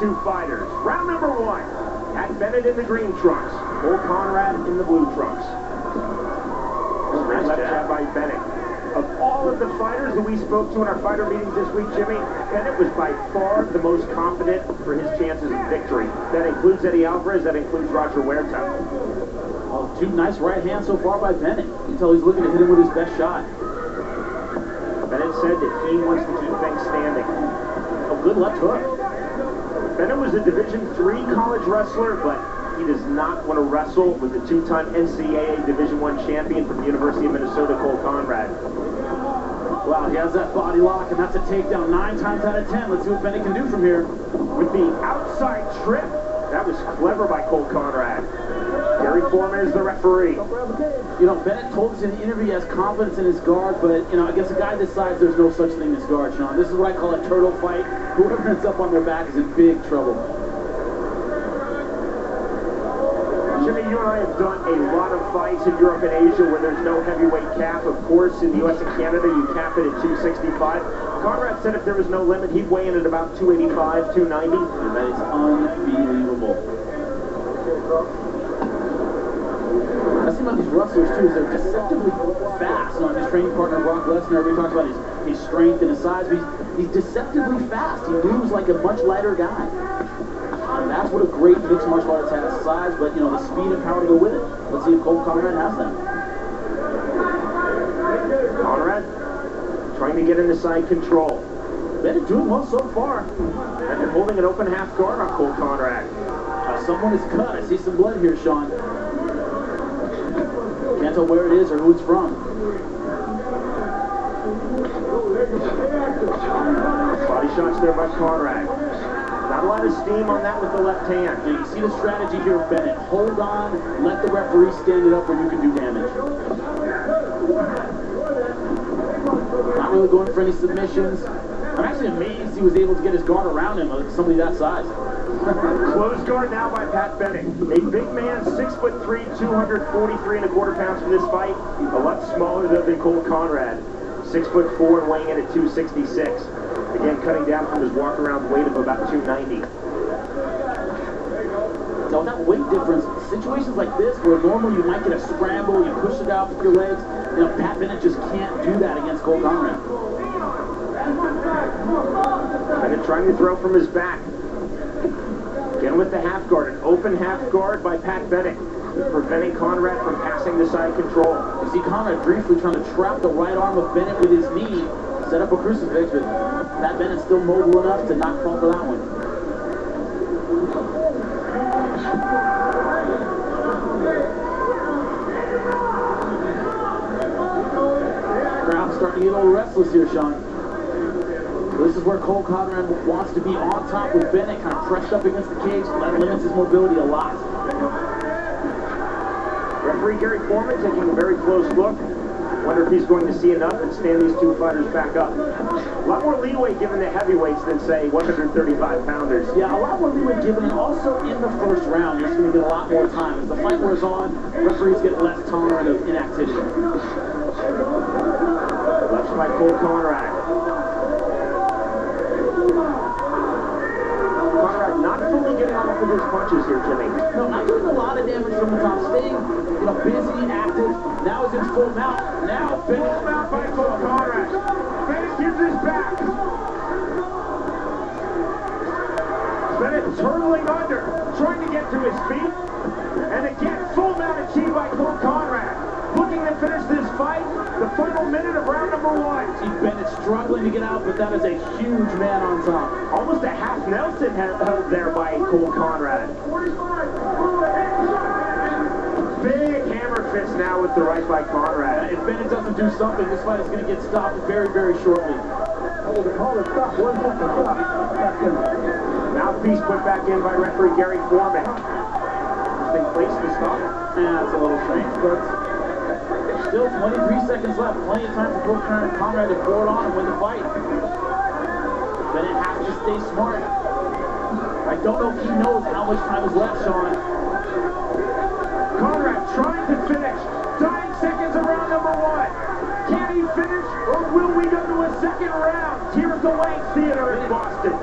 two fighters. Round number one. Pat Bennett in the green trunks. Konrad in the blue trunks. Nice left jab by Bennett. Of all of the fighters that we spoke to in our fighter meetings this week, Jimmy, Bennett was by far the most confident for his chances of victory. That includes Eddie Alvarez, that includes Roger Huerta. Oh, two nice right hands so far by Bennett. You can tell he's looking to hit him with his best shot. Bennett said that he wants to keep things standing. Oh, good left hook. Bennett was a Division III college wrestler, but he does not want to wrestle with the two-time NCAA Division I champion from the University of Minnesota, Konrad. Wow, he has that body lock, and that's a takedown 9 times out of 10. Let's see what Bennett can do from here. With the outside trip, that was clever by Konrad. Gary Foreman is the referee. You know, Bennett told us in the interview he has confidence in his guard, but, you know, against a guy this size, there's no such thing as guard, Sean. This is what I call a turtle fight. Whoever ends up on their back is in big trouble. Jimmy, you and I have done a lot of fights in Europe and Asia where there's no heavyweight cap. Of course, in the U.S. and Canada, you cap it at 265. Konrad said if there was no limit, he'd weigh in at about 285, 290. And that is unbelievable. I see about these wrestlers, too, is they're deceptively fast. You know, his training partner, Brock Lesnar, everybody talks about his strength and his size, but he's deceptively fast. He moves like a much lighter guy. And that's what a great mixed martial artist has, size, but, you know, the speed and power to go with it. Let's see if Konrad has that. Konrad trying to get into side control. Bennett doing well so far. And they're holding an open half guard on Konrad. Someone is cut. I see some blood here, Sean. Can't tell where it is or who it's from. Body shots there by Konrad. Not a lot of steam on that with the left hand. Yeah, you see the strategy here of Bennett. Hold on, let the referee stand it up when you can do damage. Not really going for any submissions. I'm actually amazed he was able to get his guard around him with somebody that size. Closed guard now by Pat Bennett. A big man, 6'3", 243¼ pounds for this fight. A lot smaller than Konrad. 6'4" and weighing in at 266. Again, cutting down from his walk-around weight of about 290. Now, that weight difference, situations like this where normally you might get a scramble, you push it out with your legs, you know, Pat Bennett just can't do that against Konrad. Bennett trying to throw from his back. Again with the half guard, an open half guard by Pat Bennett, preventing Konrad from passing the side control. You see Konrad briefly trying to trap the right arm of Bennett with his knee, set up a crucifix, but Pat Bennett's still mobile enough to not fall for that one. Crowd's starting to get a little restless here, Sean. This is where Konrad wants to be on top with Bennett, kind of pressed up against the cage. That limits his mobility a lot. Referee Gary Foreman taking a very close look. Wonder if he's going to see enough and stand these two fighters back up. A lot more leeway given to heavyweights than, say, 135-pounders. Yeah, a lot more leeway given, and also in the first round, you're going to get a lot more time. As the fight wears on, referees get less tolerant of inactivity. Left by Konrad. Konrad not fully getting off of his punches here, Jimmy. No, not doing a lot of damage from the top. Staying, you know, busy, active. Now he's in full mount. Now Full mount by Konrad. Bennett gives his back. Bennett hurtling under, trying to get to his feet. And again, full mount achieved by Konrad. Looking to finish this fight, the final minute of round number one. See Bennett struggling to get out, but that is a huge man on top. Almost a half Nelson held there by Konrad. Big hammer fist now with the right by Konrad. If Bennett doesn't do something, this fight is going to get stopped very, very shortly. Mouthpiece put back in by referee Gary Foreman. Interesting place to stop. That's a little strange, but still 23 seconds left. Plenty of time for Konrad to pour it on and win the fight. Bennett has to stay smart. I don't know if he knows how much time is left, Sean. Konrad trying to finish. 9 seconds of round number one. Can he finish, or will we go to a second round here at the Lang Theater in Boston?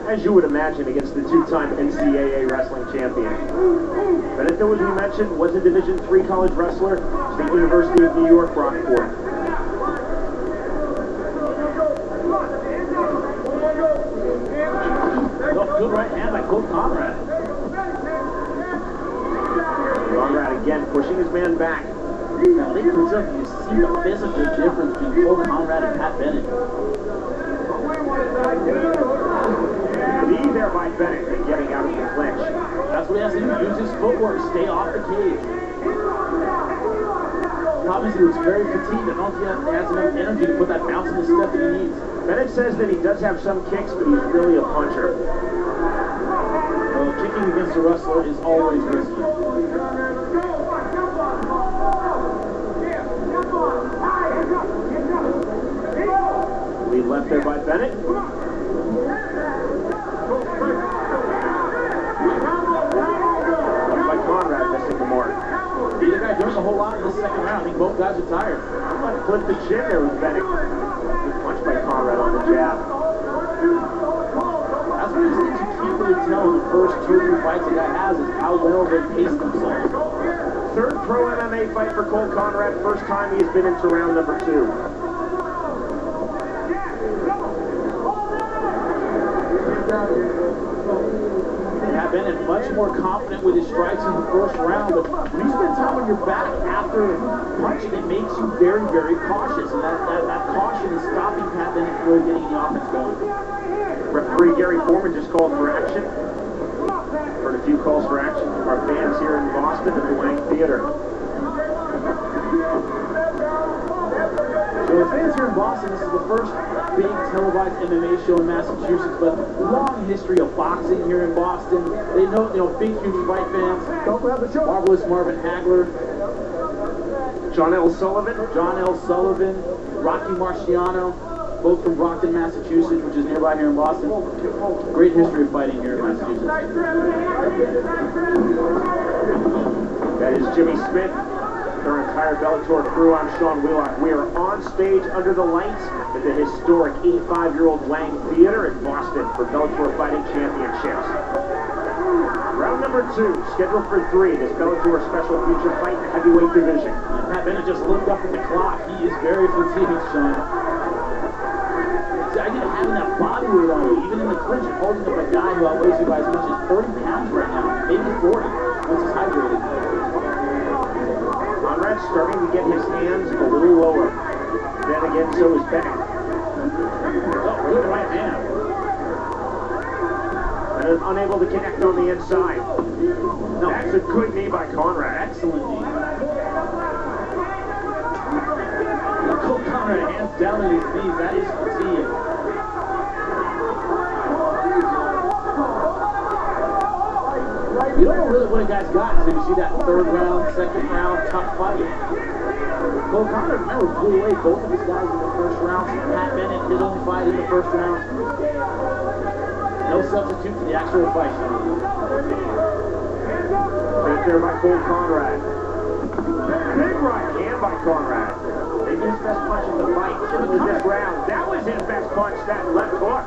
as you would imagine, against the two-time NCAA wrestling champion. Bennett, though, as we mentioned, was a Division III college wrestler, State University of New York, Rockport. Good right hand by Konrad. Konrad again pushing his man back. Now, ladies and gentlemen, you see the physical difference between Konrad and Pat Bennett. Knee there by Bennett and getting out of the clinch. That's what he has to do. Use his footwork. Stay off the cage. Obviously, he was very fatigued. I don't think he has enough energy to put that bounce in the step that he needs. Bennett says that he does have some kicks, but he's really a puncher. Well, kicking against a wrestler is always risky. Lead left there by Bennett. By Konrad, missing the mark. Neither guy doing a whole lot in the second round. I think both guys are tired. Flip the chin there with Bennett. Good punch by Konrad on the jab. That's one of those things you can't really tell in the first 2 or 3 fights a guy has is how well they pace themselves. Third pro MMA fight for Cole Konrad. First time he has been into round number 2. Pat Bennett much more confident with his strikes in the first round, but when you spend time on your back after punching, it makes you very, very cautious, and that caution is stopping Pat Bennett from really getting the offense going. Referee Gary Foreman just called for action. Heard a few calls for action from our fans here in Boston at the Lang Theater. So the fans here in Boston, this is the first big televised MMA show in Massachusetts, but long history of boxing here in Boston. They know, big, huge fight fans. Marvelous Marvin Hagler. John L. Sullivan. Rocky Marciano, both from Brockton, Massachusetts, which is nearby here in Boston. Great history of fighting here in Massachusetts. That is Jimmy Smith. Our entire Bellator crew. I'm Sean Wheelock. We are on stage under the lights at the historic 85-year-old Lang Theater in Boston for Bellator Fighting Championships. Round number 2, scheduled for 3. This Bellator special feature fight in the heavyweight division. Pat Bennett just looked up at the clock. He is very fatigued, Sean. See, I didn't have that body weight on you, even in the clinch, holding up a guy who outweighs you by as much as 40 pounds right now, maybe 40, once he's hydrated. Konrad's starting to get his hands a little lower. Then again, so is Bennett. Good right hand. Bennett unable to connect on the inside. No, that's a good knee by Konrad. Excellent knee. Cole Konrad hands down on his knees. That is fatigue. You don't know really what a guy's got until you see that third round, second round, tough fight. Cole Konrad, remember, blew away both of his guys in the first round. Pat Bennett, his only fight in the first round. No substitute for the actual fight. Right there by Cole Konrad. Big right hand by Konrad. Maybe his best punch in the fight. Certainly this round. That was his best punch, that left hook.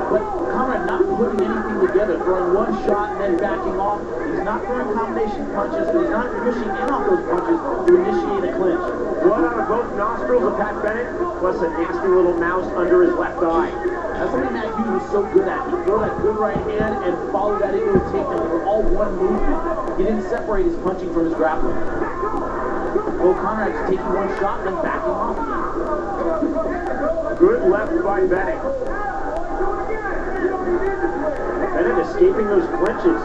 But Konrad not putting anything together, throwing one shot and then backing off. He's not throwing combination punches, but he's not pushing in off those punches to initiate a clinch. Blood out of both nostrils of Pat Bennett, plus a nasty little mouse under his left eye. That's something Matt Hughes was so good at. He threw that good right hand and followed that into a takedown. They were all one movement. He didn't separate his punching from his grappling. Cole Konrad just taking one shot and then backing off again. Good left by Bennett. Bennett escaping those clinches.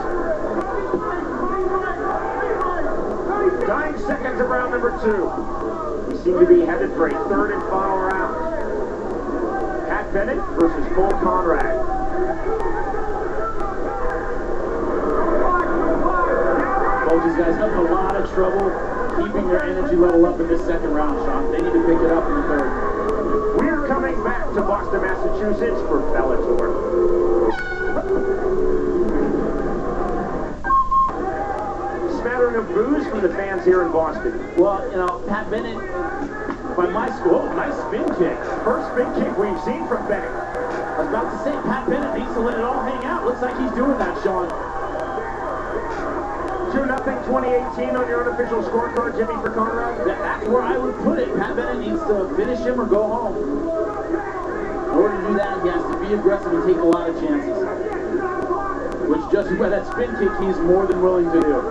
Dying seconds of round number 2. We seem to be headed for a third and final round. Pat Bennett versus Cole Konrad. Both these guys having a lot of trouble keeping their energy level up in this second round, Sean. They need to pick it up in the third. We're coming back to Boston, Massachusetts for Bellator. Smattering of boos from the fans here in Boston. Well, Pat Bennett, by my score, nice spin kick. First spin kick we've seen from Bennett. I was about to say, Pat Bennett needs to let it all hang out. Looks like he's doing that, Sean. 2-0 2018 on your unofficial scorecard, Jimmy, for Konrad? That's where I would put it. Pat Bennett needs to finish him or go home. In order to do that, he has to be aggressive and take a lot of chances. Which, judging by that spin kick, he's more than willing to do.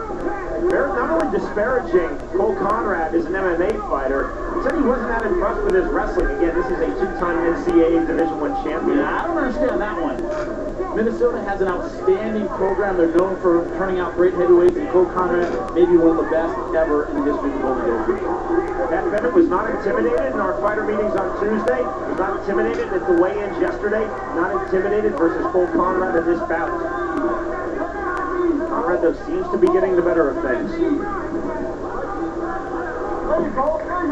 They're not only disparaging Cole Konrad as an MMA fighter, he said he wasn't that impressed with his wrestling. Again, this is a two-time NCAA Division I champion. Yeah, I don't understand that one. Minnesota has an outstanding program. They're known for turning out great heavyweights, and Cole Konrad may be one of the best ever in the history of the Golden Division. Pat Bennett was not intimidated in our fighter meetings on Tuesday. Was not intimidated at the weigh-ins yesterday. Not intimidated versus Cole Konrad in this bout. Konrad, though, seems to be getting the better of things.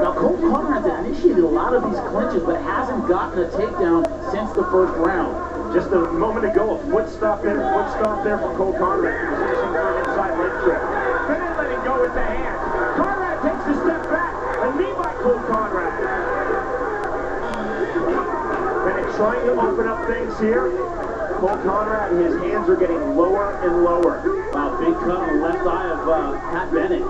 Now, Cole Konrad's initiated a lot of these clinches, but hasn't gotten a takedown since the first round. Just a moment ago, a foot stop there from Cole Konrad. Position for an inside leg trip. Bennett letting go with the hand. Konrad takes a step back. A knee by Cole Konrad. Bennett trying to open up things here. Cole Konrad, his hands are getting lower and lower. Wow, big cut on the left eye of Pat Bennett.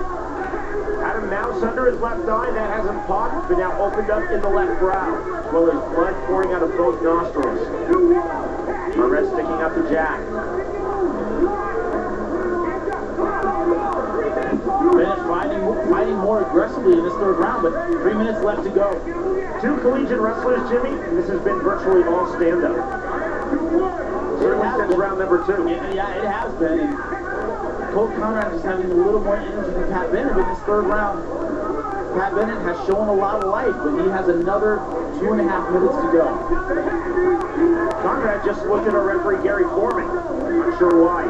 Had a mouse under his left eye, that hasn't popped, but now opened up in the left brow, as well as blood pouring out of both nostrils. Konrad sticking up the jab. Bennett fighting more aggressively in this third round, but 3 minutes left to go. Two collegiate wrestlers, Jimmy, and this has been virtually all stand-up. Certainly since round number 2. Yeah, it has been. And Cole Konrad is having a little more energy than Pat Bennett in this third round. Pat Bennett has shown a lot of life, but he has another 2.5 minutes to go. Konrad just looked at our referee, Gary Foreman. Not sure why.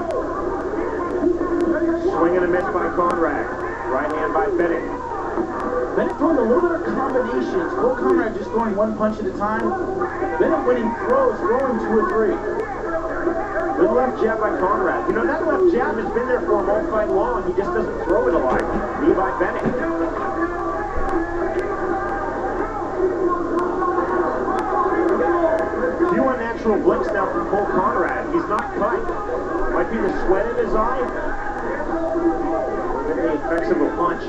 Swing and a miss by Konrad. Right hand by Bennett. Bennett throwing a little bit of combinations. Cole Konrad just throwing one punch at a time. Bennett winning throws, throwing 2 or 3. Good left jab by Konrad. You know, that left jab has been there for him all fight long. He just doesn't throw it a lot. Knee by Bennett. Few unnatural blinks now from Cole Konrad. He's not cut. Might be the sweat in his eye. Maybe the effects of a punch.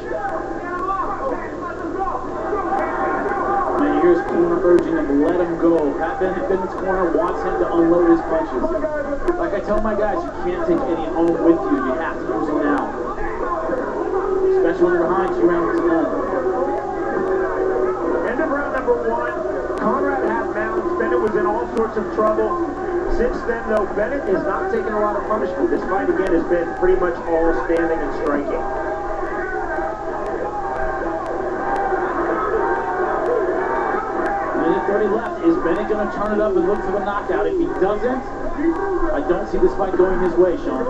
Here's corner urging him to let him go. Pat Bennett's corner wants him to unload his punches. Like I tell my guys, you can't take any home with you. You have to use them now. Especially when you're behind 2 rounds to none. End of round number 1. Konrad had mounts. Bennett was in all sorts of trouble. Since then, though, Bennett has not taken a lot of punishment. This fight, again, has been pretty much all standing and striking. 30 left. Is Bennett going to turn it up and look for the knockout? If he doesn't, I don't see this fight going his way, Sean.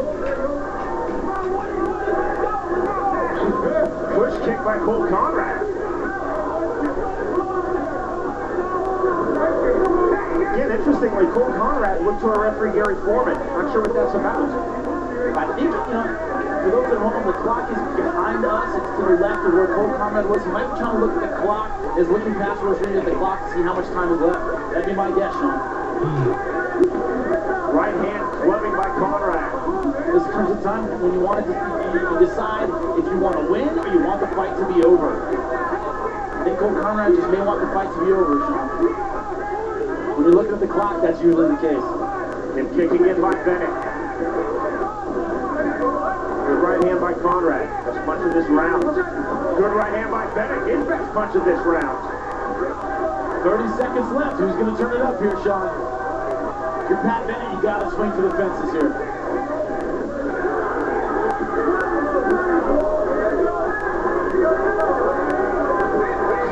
Push kick by Cole Konrad. Again, interestingly, Cole Konrad looked to our referee, Gary Foreman. Not sure what that's about. I think, for those at home, the clock is behind us. It's to the left of where Cole Konrad was. He might be trying to look at the clock, is looking past the referee at the clock to see how much time is left. That'd be my guess, Sean. Right hand clubbing by Konrad. This comes a time when you want to decide if you want to win or you want the fight to be over. I think Cole Konrad just may want the fight to be over, Sean. When you're looking at the clock, that's usually the case. And kicking in by Bennett. Good right hand by Konrad. Best punch of this round. Good right hand by Bennett. His best punch of this round. 30 seconds left. Who's going to turn it up here, Sean? If you're Pat Bennett, you got to swing for the fences here.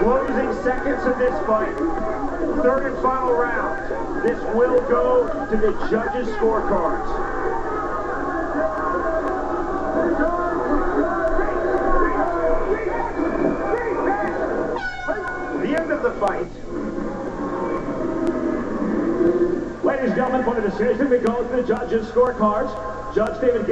Closing seconds of this fight. Third and final round. This will go to the judges' scorecards. The end of the fight. Ladies and gentlemen, for the decision, we go to the judges' scorecards. Judge David